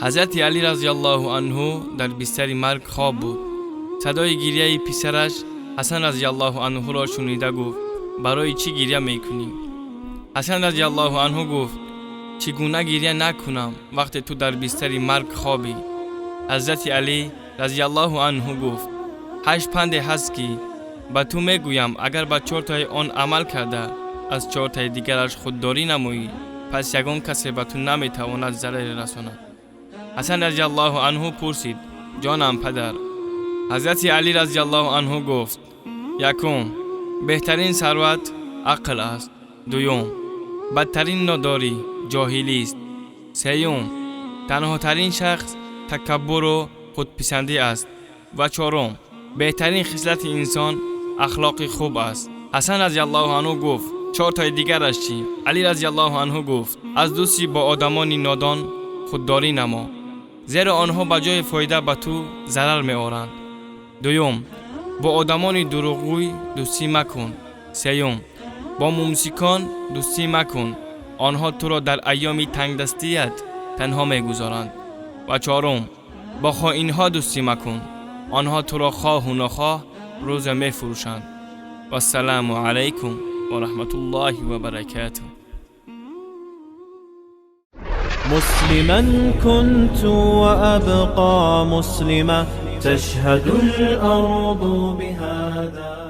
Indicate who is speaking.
Speaker 1: حضرت علی رضی الله عنه در بستر مرگ خواب بود. صدای گریه پسرش حسن رضی الله عنه را شنیده گفت برای چی گریه میکنی؟ حسن رضی الله عنه گفت چگونه گریه نکنم وقتی تو در بستر مرگ خوابی؟ حضرت علی رضی الله عنه گفت 8 پند هست که به تو میگویم اگر به 4 تای آن عمل کرده از 4 تای دیگرش خودداری نمایی پس یگان کسی به تو نمیتواند ضرر رساند. حسن رضی الله عنه پرسید جانم پدر. حضرت علی رضی الله عنه گفت یکم بهترین ثروت عقل است. دوم بدترین ناداری جاهلی است. سوم تنها ترین شخص تکبر و خودپسندی است. و چهارم بهترین خصلت انسان اخلاق خوب است. حسن رضی الله عنه گفت 4 تای دیگرش چی؟ علی رضی الله عنه گفت از دوستی با آدمان نادان خودداری نما، زیرا آنها به جای فایده به تو ضرر می آورند. دوم با آدمان دروغگوی دوستی مکن. سوم با ممسکان دوستی مکن، آنها تو را در ایام تنگدستیت تنها می گذارند. و چهارم با خائنها دوستی مکن، آنها تو را خواه و نخواه روز می فروشند. و السلام علیکم و رحمت الله و برکاته.
Speaker 2: مسلما كنت وأبقى مسلما تشهد الأرض بهذا.